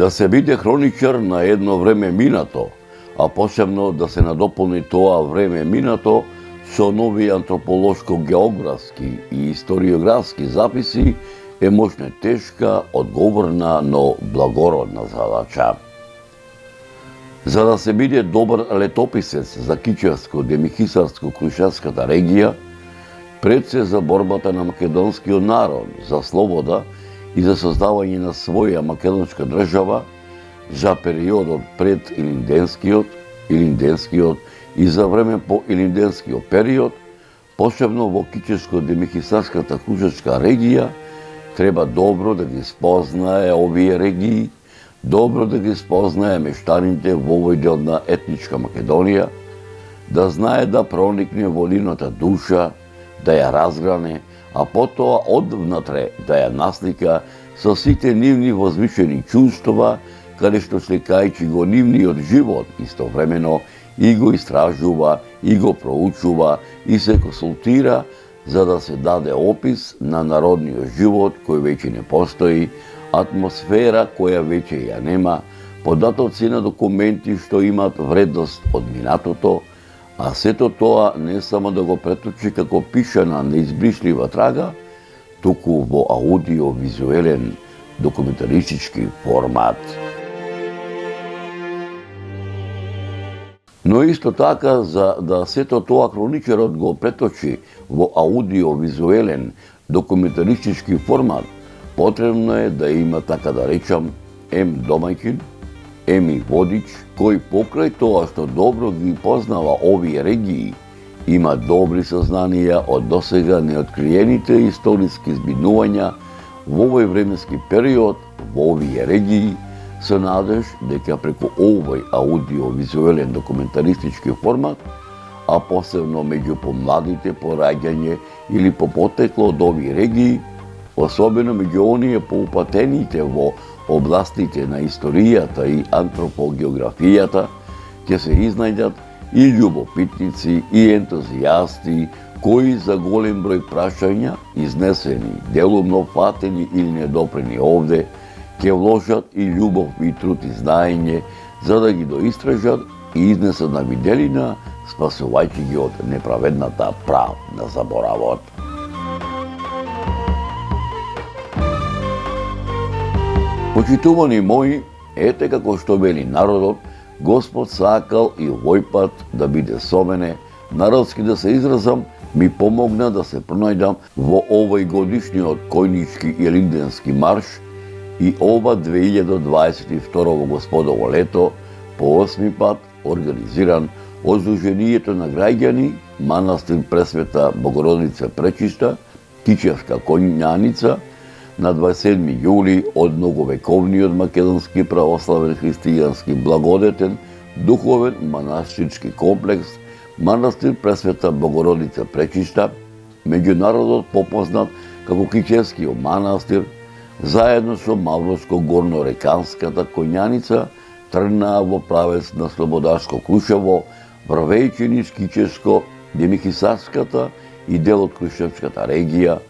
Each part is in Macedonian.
Да се биде хроничар на едно време минато, а посебно да се надополни тоа време минато со нови антрополошко-географски и историографски записи е можна тешка, одговорна, но благородна задача. За да се биде добар летописец за Кичевско-Демихисарско-Крушевската регија, пред се за борбата на македонскиот народ за слобода и за создавање на своја македонска држава за периодот пред Илинденскиот и за време по Илинденскиот период, посебно во Кичевско-Демихисарската Крушевска регија, треба добро да ги спознае овие регии, добро да ги спознае мештаните во овој дел на етничка Македонија, да знае да проникне во нивната душа, да ја разгране, а потоа одвнатре да ја наслика со сите нивни возвишени чувства, каде што сликајќи го нивниот живот истовремено и го истражува, и го проучува, и се консултира, за да се даде опис на народниот живот кој веќе не постои, атмосфера која веќе ја нема, податоци на документи што имаат вредност од минатото, а сето тоа не само да го преточи како пишана неизбришлива трага, туку во аудио-визуелен документаристички формат. Но исто така, за да сето тоа хроничарот го преточи во аудио-визуелен документаристички формат, потребно е да има, така да речам, домаќин, и водич, кој покрај тоа што добро ги познава овие регии, има добри сознанија од досега неоткриените историски збинувања во овој временски период во овие регии, со надеж дека преку овој аудио-визуелен документаристички формат, а посебно меѓу помладите по раѓање или по потекло од овие регии, особено меѓу оние поупатените во областите на историјата и антропогеографијата, ќе се изнајдат и љубопитници, и ентузијасти, кои за голем број прашања, изнесени, делумно фатени или недопрени овде, ќе вложат и љубов и труд и знаење, за да ги доистражат и изнесат на виделина, спасувајќи ги од неправедната прав на заборавот. Почитувани мои, ете како што вели народот, Господ сакал и овој пат да биде со мене, народски да се изразам, ми помогна да се пронајдам во овој годишниот којнички Илинденски марш и ова 2022 во Господово лето, по 8 пат организиран од Сдруженијето на граѓани Манастир Пресвета Богородица Пречиста, Кичевска Коњаница, на 27 јули од многовековниот македонски православен христијански благодетен духовен манастирски комплекс Манастир Пресвета Богородица Пречиста, меѓународот попознат како Кичевскиот манастир, заедно со Мавровско-Горнореканската Коњаница, тргнаа во правец на Слободарско Крушево, врвејќи низ Кичевско, Демихисарската и дел од Крушевската регија,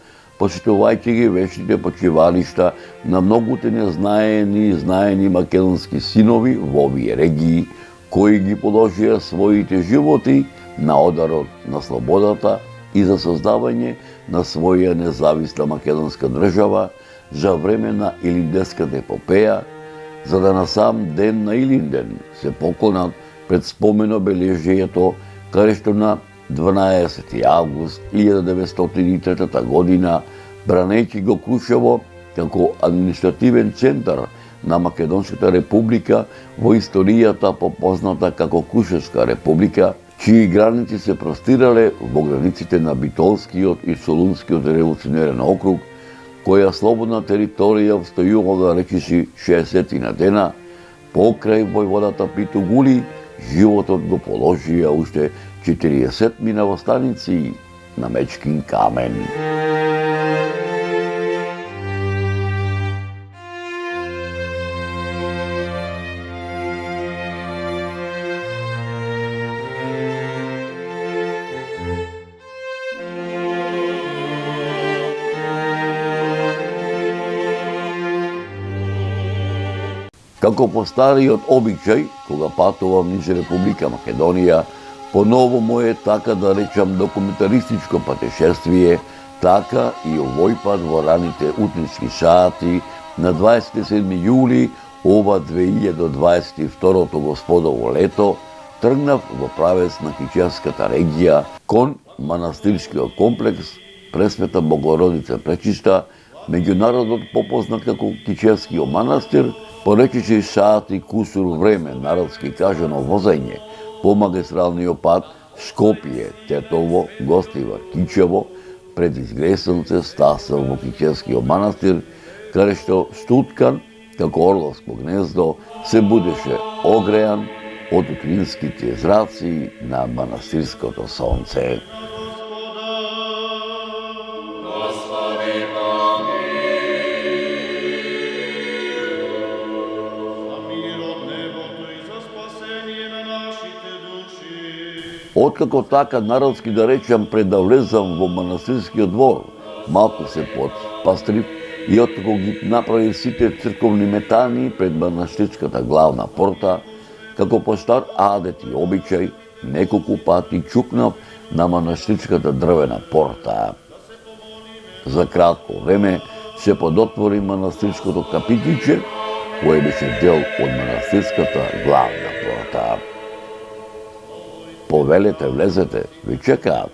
почитувајќи ги вечните почивалишта на многуте незнаени и знаени македонски синови во овие регии, кои ги положија своите животи на ударот на слободата и за создавање на своја независна македонска држава за време на Илинденската епопеја, за да на сам ден на Илинден се поклонат пред спомен обележјето, каде што на 12. август 1903 година, бранејќи го Крушево како административен центар на Македонската република во историјата попозната како Крушевска република, чии граници се простирале во границите на Битолскиот и Солунскиот револуционерен округ, која слободна територија встојувала речиси 60 на дена, покрај војводата Питугули, животот го положија уште 40 мина во станици на Мечкин камен. Како по стариот обичај, кога патувам низ Република Македонија, поново моје, така да речам, документаристичко патешествие, така и овој пат во раните утнички сати на 27 јули ова 2022 господово лето, тргнав во правец на Кичевската регија кон манастирскиот комплекс Пресвета Богородица Пречиста, меѓународот попознат како Кичевскиот манастир, поречиси сати кусур време, народски кажано возење, по магистралниот пат Скопје, Тетово, Гостива, Кичево, пред изгресенце стасав во Кичевскиот манастир, каде што Стуткан, како орловско гнездо, се будеше огреан од утринските зраци на манастирското сонце. Откако така народски да речам пред да влезам во манастирскиот двор, малку се подпастрив и откако ги направи сите црковни метани пред манастирската главна порта, како по стар адет и обичај, неколку пати чукнав на манастирската дрвена порта. За кратко време се подотвори манастирското капитиче, кое беше дел од манастирската главна порта. Повелете, влезете, ви чекаат.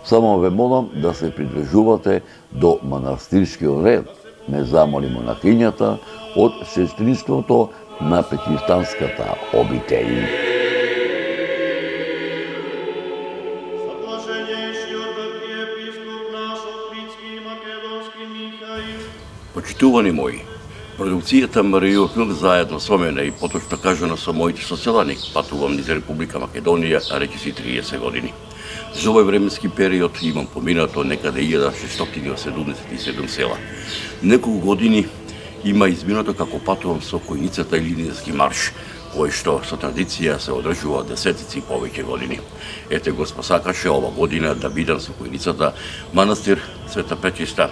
Само ве молам да се придржувате до манастирскиот ред, ме замоли монахињата од сестринството на Пречистанската обителј. Почитувани мои, продукцијата Марио Филм заедно со мене и поточно кажано со моите соселани патувам низ Република Македонија, речиси 30 години. За овој временски период имам поминато некаде 1677 села. Неколку години има изминато како патувам со којницата Илинијски марш, кој што со традиција се одржува десетици и повеќе години. Ете го сакаше ова година да бидам со којницата манастир Света Пречиста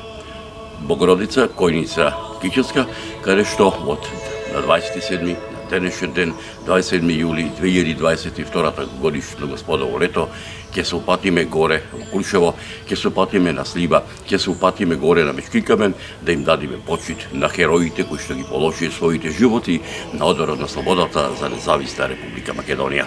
Богородица, којница Кичевска, каде што од на 27 на денешен ден, 27 јули 2022 годишно господово лето, ќе се упатиме горе во Куршево, ќе се упатиме на Слиба, ќе се упатиме горе на Мечкин камен, да им дадиме почит на хероите кои што ги положи своите животи на одборот на слободата за независна Република Македонија.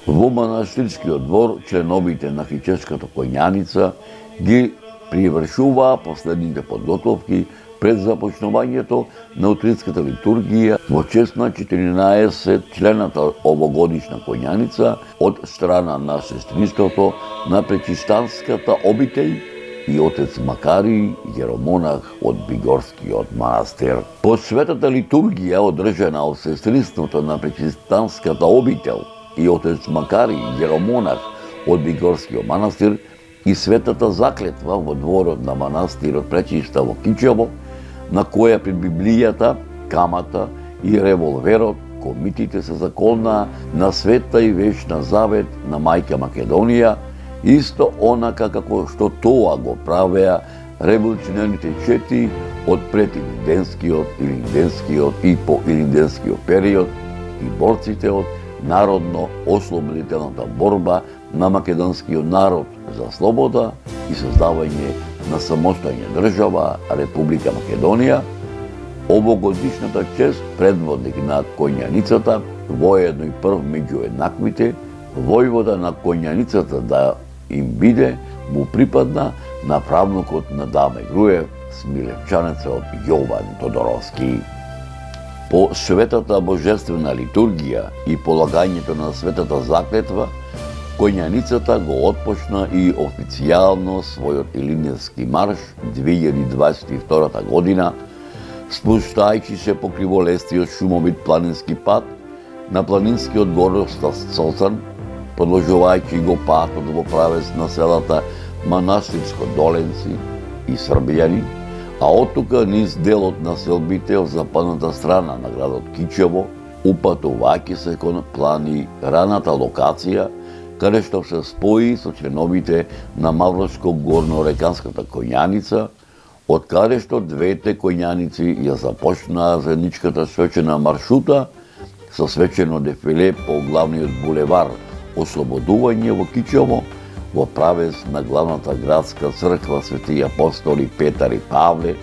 Во манастирскиот двор членовите на Кичевската коњаница ги привршуваа последните подготовки пред започнувањето на утринската литургија во чест на 14 члената овогодишна коњаница од страна на сестринството на Пречистанската обителј и отец Макарий, јеромонах од Бигорскиот манастир. По светата литургија одржана од сестринството на Пречистанската обителј и отец Макарий, јеромонах од Бигорскиот манастир и светата заклетва во дворот на манастирот Пречиста во Кичево, на која пред Библијата, камата и револверот комитите се заколнаа на света и вечна завет на мајка Македонија, исто онака како што тоа го правеа револуционерните чети од предилинденскиот, илинденскиот и поилинденскиот период и борците од народно-ослободителната борба на македонскиот народ за слобода и создавање на самостојна држава Република Македонија. Овогодишната чест предводник на коњаницата, воедно и прв меѓу еднаквите, војвода на коњаницата да им биде, му припадна на правнукот на Даме Груев, смилевчанецот Јован Тодоровски. По светата божествена литургија и полагањето на светата заклетва, Коњаницата го отпочна и официјално својот Илинденски марш 2022 година, спуштајќи се по криволестиот шумовит планински пат на планинскиот гордост Сосан, продолжувајќи го патот во правец на селата Манастирско Доленци и Србијани, а оттука низ делот на селбите од западната страна на градот Кичево, упатувајќи се кон плани раната локација, каде што се спои со членовите на Маврочко-Горно-Реканската Коњаница, од каде што двете коњаници ја започнаа заедничката свечена маршрута со свечено дефиле по главниот булевар Ослободување во Кичево, во правец на главната градска црква Свети апостоли Петар и Павле,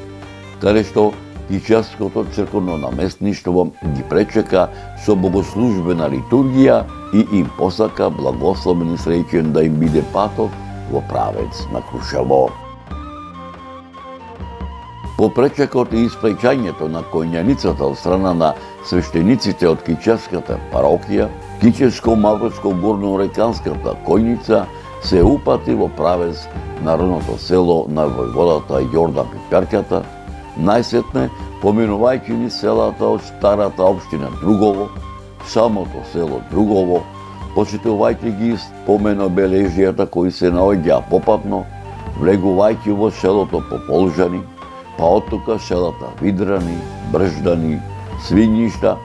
каде што Кичевското црковно наместништво ги пречека со богослужбена литургија и им посака благословен и среќен да им биде патот во правец на Крушево. По пречекот и испраќањето на Коњаницата од страна на свештениците од Кичевската парокија, Кичевско-Маврочко-Горно-Реканската Којница се упати во правец на родното село на војводата Јордан Пиперката, најсетне поминувајќи ни селата од старата општина Другово, самото село Другово, почитувајќи ги спомен обележјата кои се наоѓаа попатно, влегувајќи во селото Пополжани, па оттука селата Видрани, Брждани, Свињишта,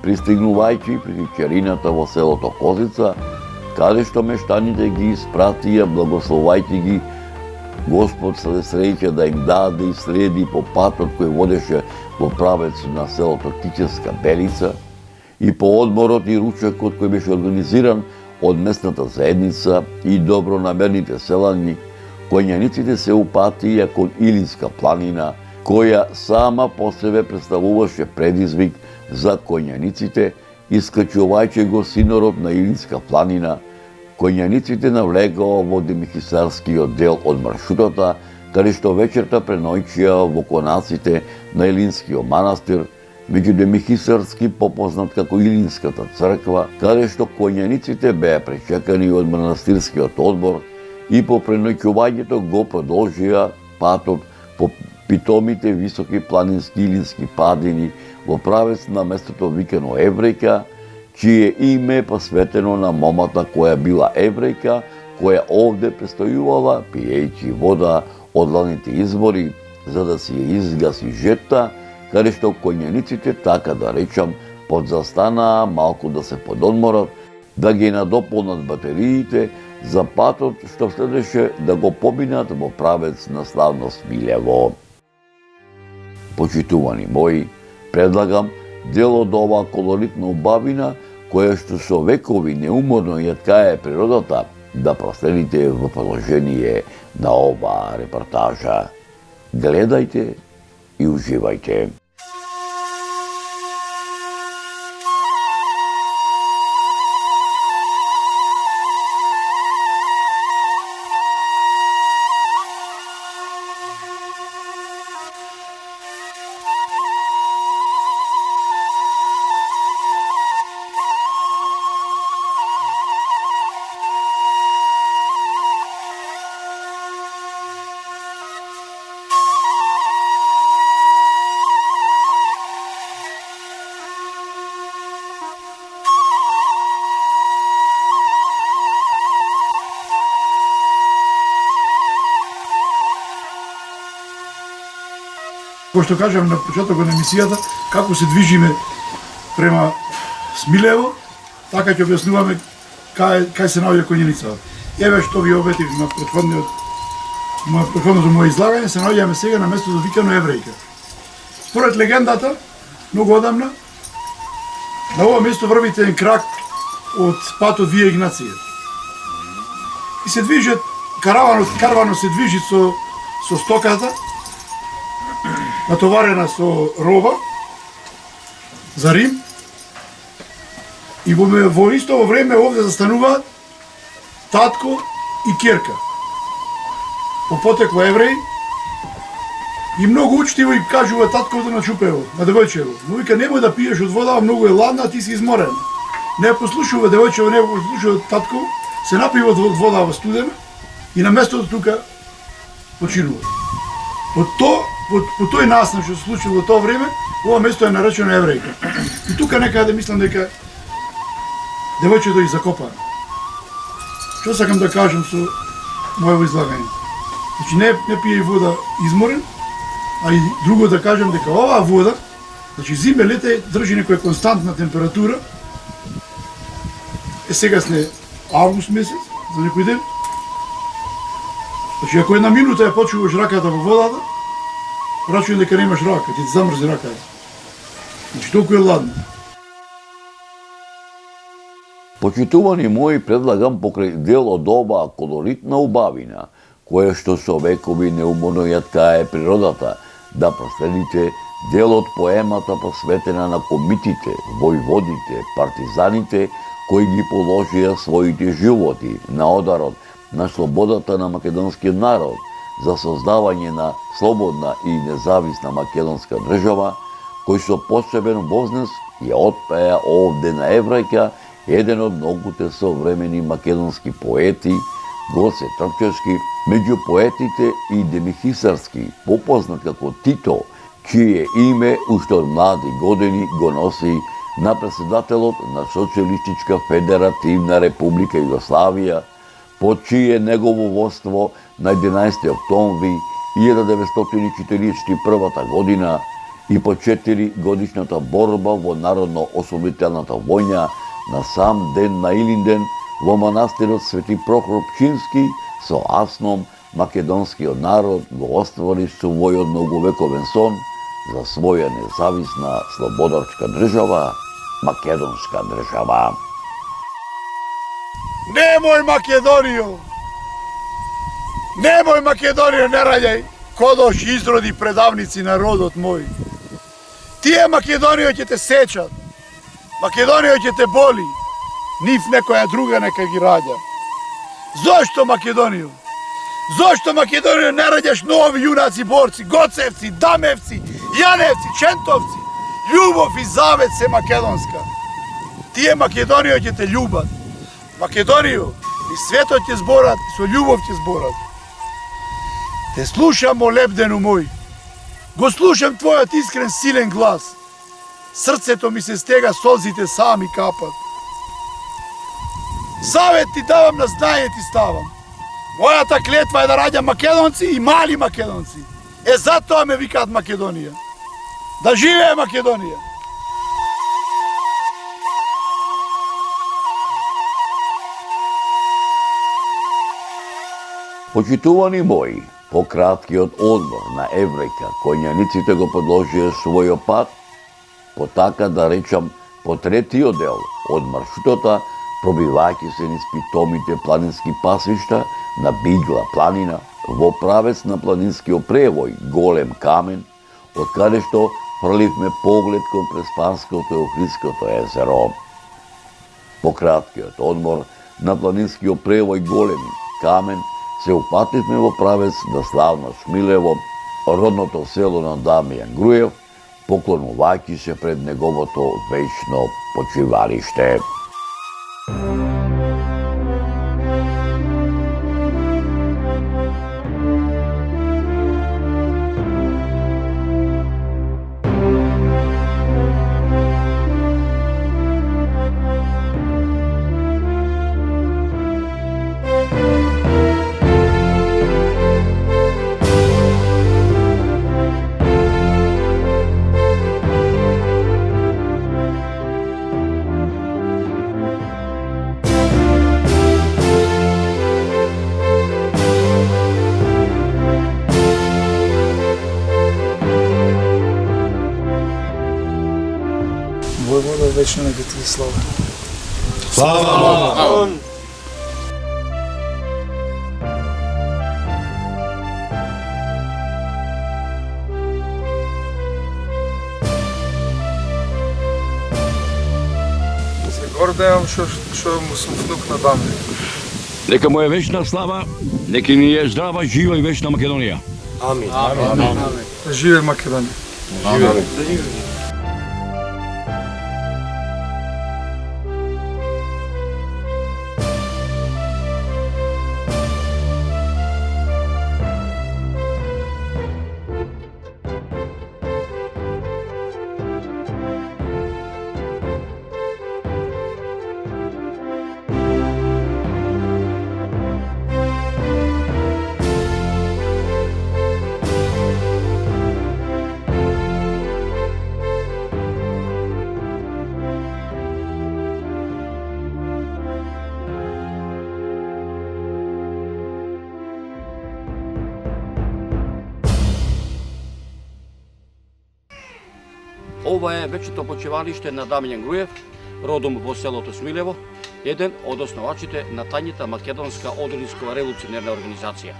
пристигнувајќи при Кичерината во селото Козица, каде што мештаните ги испратија благословајќи ги Господ се среќа да им даде и следи по патот кој водеше во правец на селото Кичевска Белица и по одморот и ручекот кој беше организиран од местната заедница и добронамерните селани, Коњаниците се упатија кон Илинска планина, која сама по себе представуваше предизвик за коњаниците, искачувајќи го синорот на Илинска планина. Коњаниците навлегоа во Демихисарскиот дел од маршрутата, каде што вечерта преноќија во конаците на Илинскиот манастир, меѓу Демихисарски попознат како Илинската црква, каде што коњаниците беа пречекани од манастирскиот одбор и по преноќувањето го продолжија патот по питомите високи планински илински падини во правец на местото викано Еврејка, чие име е посветено на момата која била еврејка, која овде престојувала пиејќи вода од ланите извори, за да си ја изгаси жетта, каде што коњаниците, така да речам, подзастанаа малку да се пододморат, да ги надополнат батериите за патот што следеше да го поминат во правец на славно Смилево. Почитувани мои, предлагам дел од оваа колоритна убавина, која што со векови неуморно ја ткае природата, да проследите во продолжение на оваа репортажа. Гледајте и уживајте. Кој што кажам на почетокот на емисијата, како се движиме према Смилево, така ќе објаснуваме кај се наоѓа Коњаница. Еве што ви обетив на претходното моје излагање, се наоѓаме сега на местото викано Еврејка. Според легендата, многу одамна, на ова место врвите еден крак од патот Вија Игнација. И се движат, караванот се движи со стоката, натоварена со роба за Рим, и во исто време овде застануваат татко и ќерка. По потекло евреи, И многу учтиво и кажува татковото на чупево, на девојчево. Но вика, немој да пиеш од вода, многу е ладна, ти си изморен. Не послушува девојчево, не послушува татко, се напива од вода во студена и на местото тука починува. По тој настан што се случило во тоа време, ова место е наречено Еврејка. И тука некаде мислам дека девојчето и закопано. Што сакам да кажам со моето излагање? Значи не пие вода изморен, а и друго да кажам дека оваа вода, значи зиме, лете држи некоја константна температура. Сега сме август месец, за некој ден. Значи ако една минута ја почуваш раката во водата, рачуjem дека немаш рака, ќе ти замрзи раката. Значи толку е ладно. Почитувани мои, предлагам покрај дел од оваа колоритна убавина, која што со векови неуморно ја ткае природата, да проследите дел од поемата посветена на комитите, војводите, партизаните, кои ги положија своите животи на ударот на слободата на македонскиот народ за создавање на слободна и независна македонска држава, кој со посебен вознес ја отпеа овде на Еврајка еден од многуте современи македонски поети, Гоце Трпчевски, меѓу поетите и Демихисарски, попознат како Тито, чие име уште од млади години го носи на председателот на Социјалистичка федеративна република Југославија, под чие негово водство на 11. октомври 1941 година и по 4 годишната борба во Народно-освободителната војна на сам ден на Илинден во манастирот Свети Прохор Пчински со асном македонскиот народ го оствари својот многовековен сон за своја независна слободарска држава, македонска држава. Немој Македонијо! Немој Македонијо, не раѓај, кодош изроди предавници народот мој. Тие Македонијо ќе те сечат, Македонијо ќе те боли, нив некоја друга нека ги раѓа. Зошто Македонијо? Зошто Македонијо не раѓаш нови јунаци борци, Гоцевци, Дамевци, Јаневци, Чентовци? Љубов и завет се македонска. Тие Македонијо ќе те љубат. Македонијо, и светот ќе зборат, и со љубов ќе зборат. Те слушам, молебдену мој. Го слушам твојот искрен силен глас. Срцето ми се стега, солзите сами капат. Завет ти давам, на знање ти ставам. Мојата клетва е да раѓам македонци и мали македонци. Затоа ме викаат Македонија. Да живее Македонија! Почитувани мои, по краткиот одмор на Еврејка, коњаниците го продолжија својот пат, по така да речам, по третиот дел од маршрутата, пробивајќи се низ питомите планински пасишта на Бигла планина, во правец на планинскиот превој Голем Камен, од каде што фрливме поглед кон Преспанското и Охридското езеро. По краткиот одмор на планинскиот превој Голем Камен, се упативме во правец на славно Смилево, родното село на Дамјан Груев, поклонувајќи се пред неговото вечно почивалиште. Војвода, вечно нека ти слава. Слава! Се гордеам што му сум внук на Дамјан. Нека му е вечна слава, нека ни е здрава, жива и вечна Македонија. Да живее Македонија. Ова е вечното почивалиште на Дамјан Груев, родом во селото Смилево, еден од основачите на тањата македонска одринска револуционерна организација.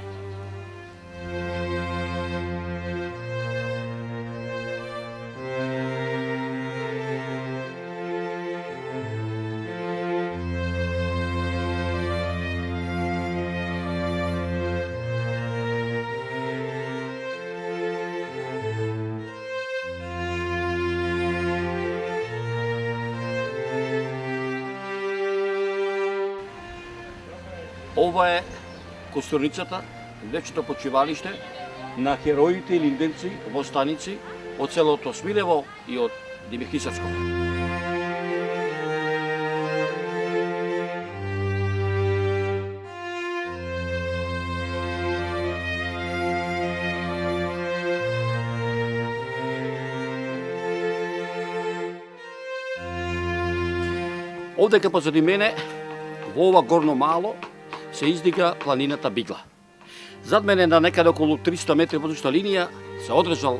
Ова е косторницата, вечето почивалиште на хероите и линденци, востаници од селото Смилево и од Димихисарско. Овдека позади мене, во ова горно мало, се издига планината Бигла. Зад мене на некаде околу 300 метри воздушна линија се одржал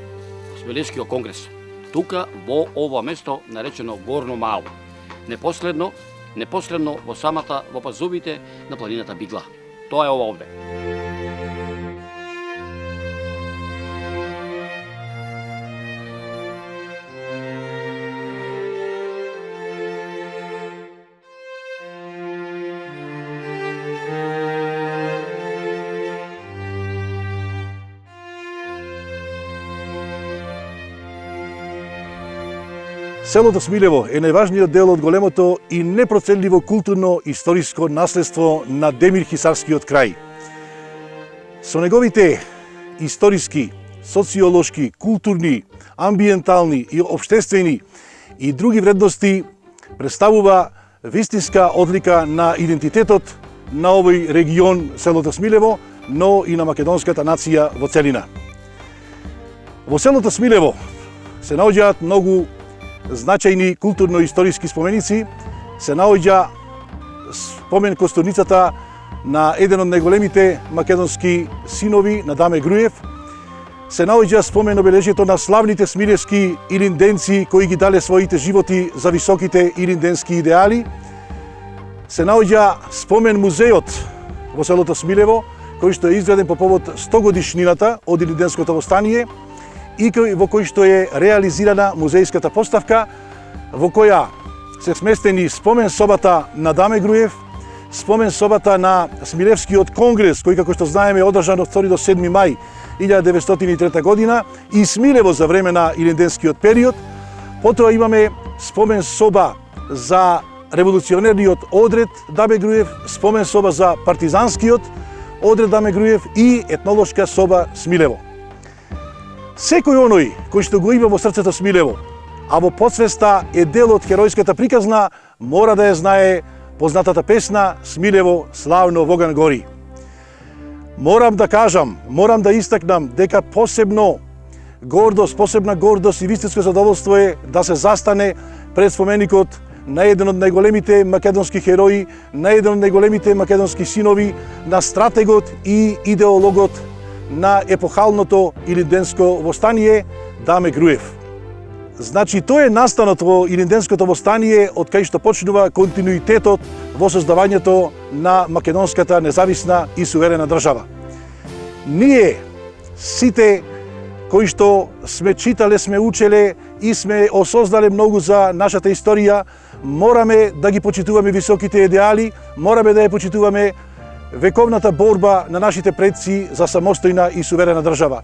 Смилевскиот конгрес. Тука во ова место наречено Горно Мало. Непосредно во пазовите на планината Бигла. Тоа е ова овде. Селото Смилево е најважниот дел од големото и непроценливо културно-историско наследство на Демирхисарскиот крај. Со неговите историски, социолошки, културни, амбиентални и општествени и други вредности представува вистинска одлика на идентитетот на овој регион селото Смилево, но и на македонската нација во целина. Во селото Смилево се наоѓаат многу значајни културно-историски споменици, се наоѓа спомен косторницата на еден од најголемите македонски синови на Даме Груев, се наоѓа спомен обележјето на славните смилевски илинденци кои ги дале своите животи за високите илинденски идеали, се наоѓа спомен музејот во селото Смилево, кој што е изграден по повод 100 годишнината од илинденското востание, и во кој што е реализирана музејската поставка, во која се сместени спомен собата на Даме Груев, спомен собата на Смилевскиот конгрес, кој како што знаеме одржан од 2 до 7 мај 1903 година и Смилево за време на илинденскиот период. Потоа имаме спомен соба за револуционерниот одред Даме Груев, спомен соба за партизанскиот одред Даме Груев и етнолошка соба Смилево. Секој оној кој што го има во срцето Смилево, а во подсвеста е дел од херојската приказна, мора да ја знае познатата песна Смилево славно Воган гори. Морам да истакнам дека посебна гордост и вистинско задоволство е да се застане пред споменикот на еден од најголемите македонски херои, на еден од најголемите македонски синови, на стратегот и идеологот на епохалното илинденско востание Даме Груев. Значи, тој е настанот во илинденското востание од кај што почнува континуитетот во создавањето на македонската независна и суверена држава. Ние, сите кои што сме читале, сме учеле и сме осознале многу за нашата историја, мораме да ги почитуваме високите идеали, мораме да ја почитуваме вековната борба на нашите предци за самостојна и суверена држава.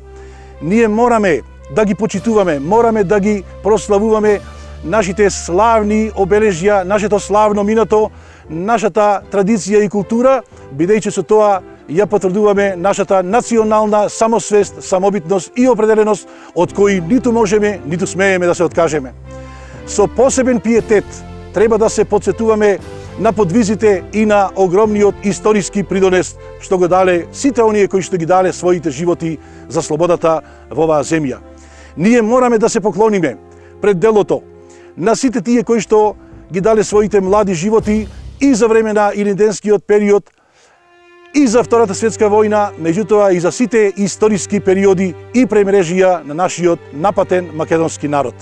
Ние мораме да ги почитуваме, мораме да ги прославуваме нашите славни обележја, нашето славно минато, нашата традиција и култура, бидејќи со тоа ја потврдуваме нашата национална самосвест, самобитност и определеност од кои ниту можеме, ниту смееме да се откажеме. Со посебен пиетет треба да се подсетуваме на подвизите и на огромниот историски придонес што го дале сите оние кои што ги дале своите животи за слободата во оваа земја. Ние мораме да се поклониме пред делото на сите тие кои што ги дале своите млади животи и за време на илинденскиот период, и за Втората светска војна, меѓутоа и за сите историски периоди и премрежија на нашиот напатен македонски народ.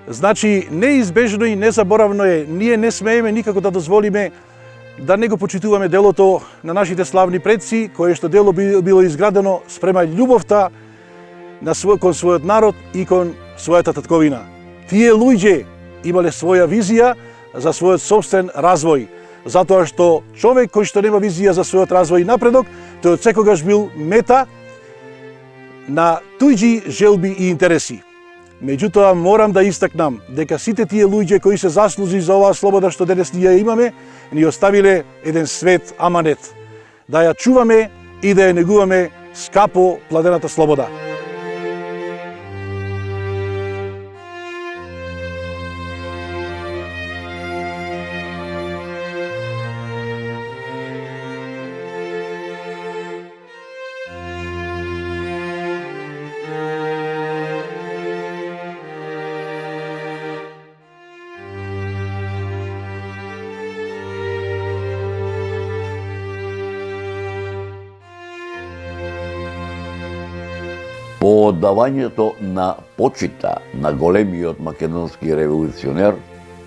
Значи, неизбежно и незаборавно е, ние не смееме никако да дозволиме да не го почитуваме делото на нашите славни предци, кое што дело било изградено спрема љубовта кон својот народ и кон својата татковина. Тие луѓе имале своја визија за својот собствен развој, затоа што човек кој што нема визија за својот развој и напредок, тој од секогаш бил мета на туѓи желби и интереси. Меѓутоа, морам да истакнам дека сите тие луѓе кои се заслужи за оваа слобода што денес ние имаме, ни оставиле еден свет аманет, да ја чуваме и да ја негуваме скапо пладената слобода. По оддавањето на почита на големиот македонски револуционер,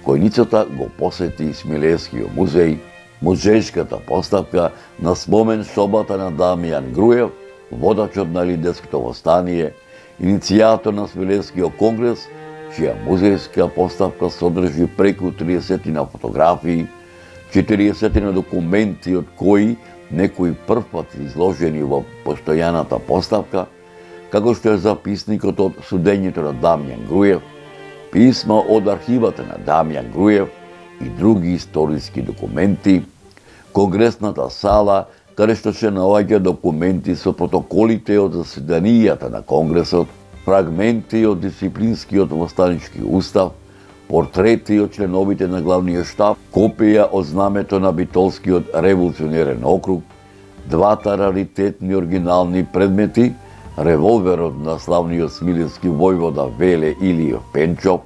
којницата го посети Смилевскиот музеј, музејската поставка на спомен собата на Дамјан Груев, водачот на Илинденското востание, иницијатор на Смилевскиот конгрес, чија музејска поставка содржи преку 30 на фотографии, 40 на документи од кои некои првпат изложени во постојаната поставка, како што е записникот од судењето на Дамјан Груев, писма од архивата на Дамјан Груев и други историски документи, конгресната сала, каде што се наоѓа документи со протоколите од заседанијата на Конгресот, фрагменти од дисциплинскиот востанички устав, портрети од членовите на главниот штаб, копија од знамето на Битолскиот револуционерен округ, двата раритетни оригинални предмети, револверот на славниот смилевски војвода Веле Илиев Пенчов,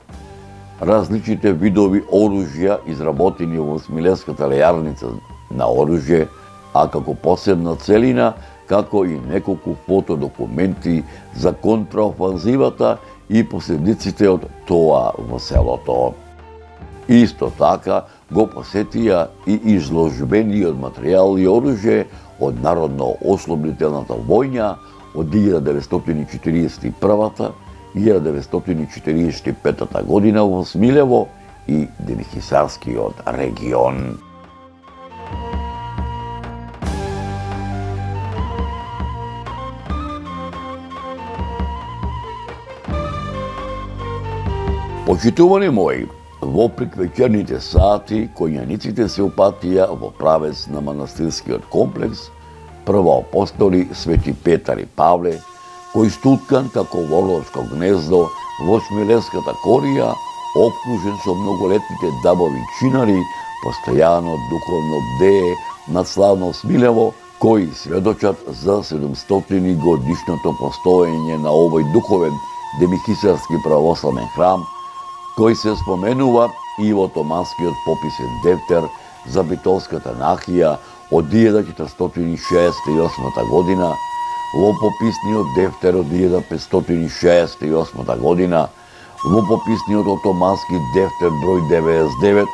различните видови оружја изработени во Смилевската лејарница на оружје, а како посебна целина, како и неколку фотодокументи за контраофанзивата и последиците од тоа во селото. Исто така го посетија и изложбениот материјал и оружје од Народно-ослободителната војна од 1941 и 1945 година во Смилево и Демихисарскиот регион. Почитувани мои, во приквеќерните сати, коњаниците се упатија во правец на манастирскиот комплекс, првоапостоли Свети Петар и Павле, кој стуткан како ворловско гнездо во Смилевската корија, обкружен со многолетните дабови чинари, постојано духовно бдее над славно Смилево, кои сведочат за 700 годишното постоење на овој духовен демихисарски православен храм, кој се споменува и во томанскиот пописен дефтер за Битолската нахија од 1468 година, во пописниот дефтер од 1568 година, во пописниот отомански дефтер број 99,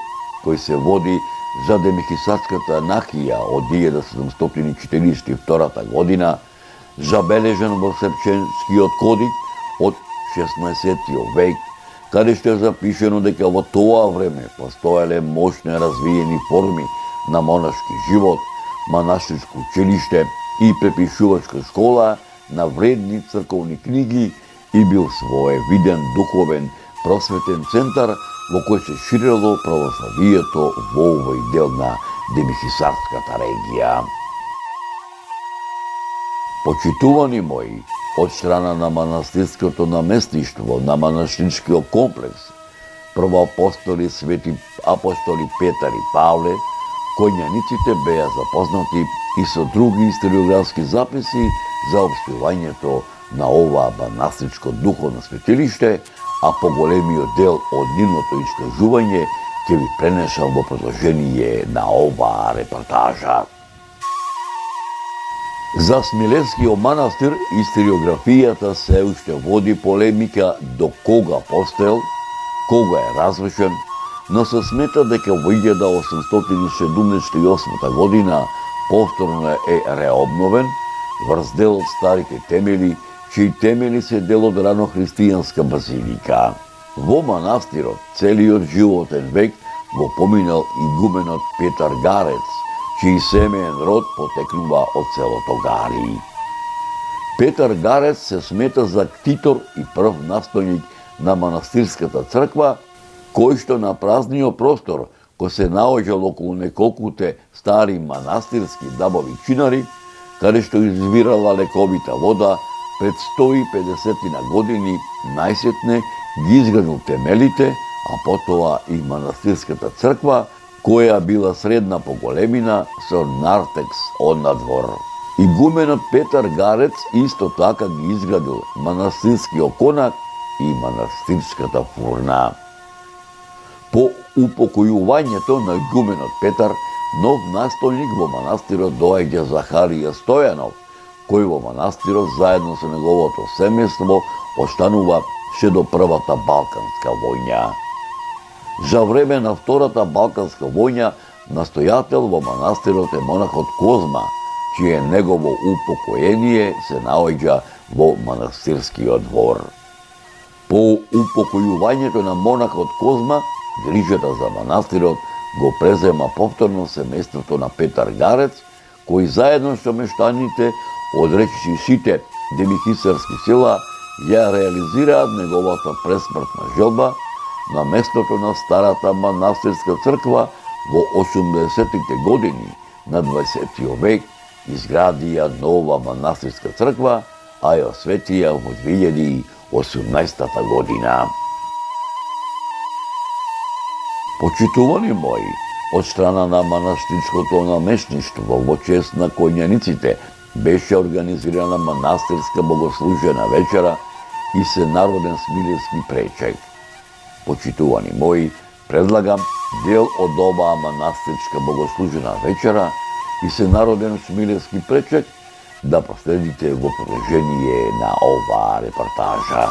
кој се води за Демихисарската нахија од 1742 година, забележен во Сепченскиот кодик од 16 век, каде што е запишено дека во тоа време постоеле мощно развиени форми на монашки живот, манастирско училиште и препишувачка школа на вредни црковни книги и бил своевиден духовен просветен центар во кој се ширело православието во овој дел на Демихисарската регија. Почитувани мои, од страна на манастирското наместништво на манастирскиот комплекс, првоапостоли свети апостоли Петар и Павле, коњаниците беа запознати и со други историографски записи за обстојувањето на ова манастирско духовно светилиште, а поголемиот дел од нивното искажување ќе ви пренесам во продолжение на оваа репортажа. За Смилевскиот манастир историографијата се уште води полемика до кога постел, кога е разрушен, но се смета дека во 1878 година повторно е реобновен врз дел од старите темели, чии темели се дел од ранохристијанска базилика. Во манастирот целиот животен век го поминал игуменот Петар Гарец, чиј семеен род потекнува од селото Гари. Петар Гарец се смета за ктитор и прв настојник на манастирската црква, кој што на празниот простор, кој се наоѓал околу неколкуте стари манастирски дабови чинари, каде што извирала лековита вода, пред 150 години најсетне ги изградил темелите, а потоа и манастирската црква, која била средна по големина со нартекс од надвор. Игуменот Петар Гарец исто така ги изградил манастирскиот конак и манастирската фурна. По упокојувањето на игуменот Петар, нов настојник во манастирот доаѓа Захарија Стојанов, кој во манастирот заедно со неговото семејство останува ше до првата Балканска војна. За време на втората Балканска војна настојател во манастирот е монахот Козма, чие негово упокоение се наоѓа во манастирскиот двор. По упокојувањето на монахот Козма, грижата за манастирот го презема повторно семејството на Петар Гарец, кој заедно со мештаните одречи сите демихисарски села, ја реализираат неговата пресмртна желба на местото на старата манастирска црква во 80-тите години на 20 век изградија нова манастирска црква, а ја осветија во 2018 година. Почитувани мои, од страна на манастирското наместништво во чест на коњаниците беше организирана манастирска богослужена вечера и сенароден смилевски пречек. Почитувани мои, предлагам дел од оваа манастирска богослужена вечера и сенароден смилевски пречек да последите во продолжение на оваа репортажа.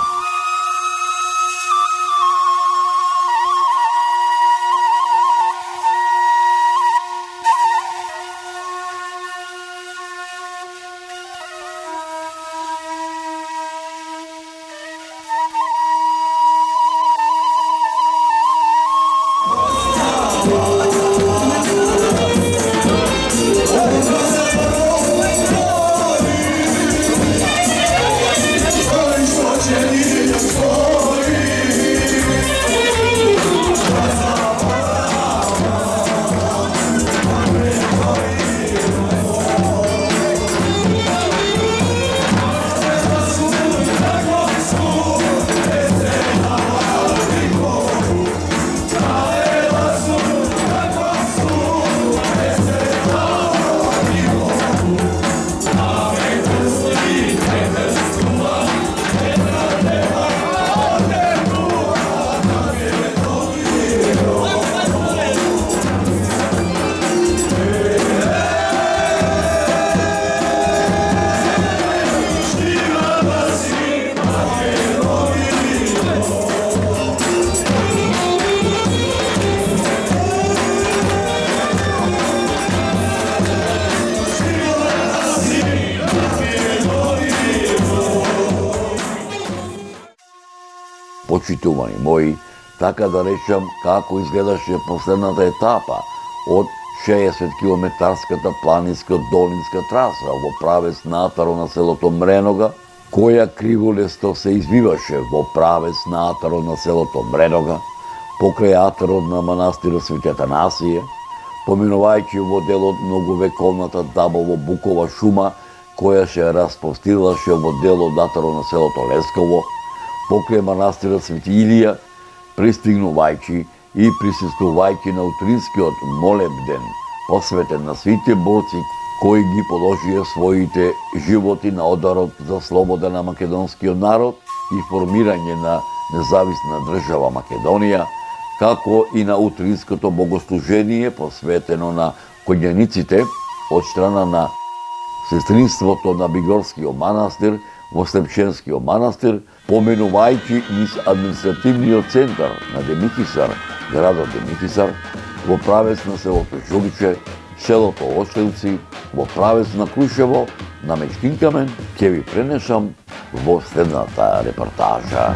Почитувани мои, така да речам како изгледаше последната етапа од 60-километарската планинска долинска траса во правец наатаро на селото Мренога, која криволесто се извиваше во правец наатаро на селото Мренога, покрај атарот на манастирот Свети Атанасije, поминувајќи во делот многовековната дабово-букова шума, која се распростираше во делот атаро на селото Лесково, покрај манастирот Свети Илија, пристигнувајќи и присуствувајќи на утринскиот молебден, посветен на сите борци кои ги положија своите животи на ударот за слобода на македонскиот народ и формирање на независна држава Македонија, како и на утринското богослужение посветено на конјаниците од страна на сестринството на Бигорскиот манастир во Слепченскиот манастир, поменувајќи низ административниот центар на Демихисар, градот Демихисар, во правец на селото Жуличе, селото Ошлевци, во правец на Крушево, на Мечкин камен, ќе ви пренесам во следната репортажа.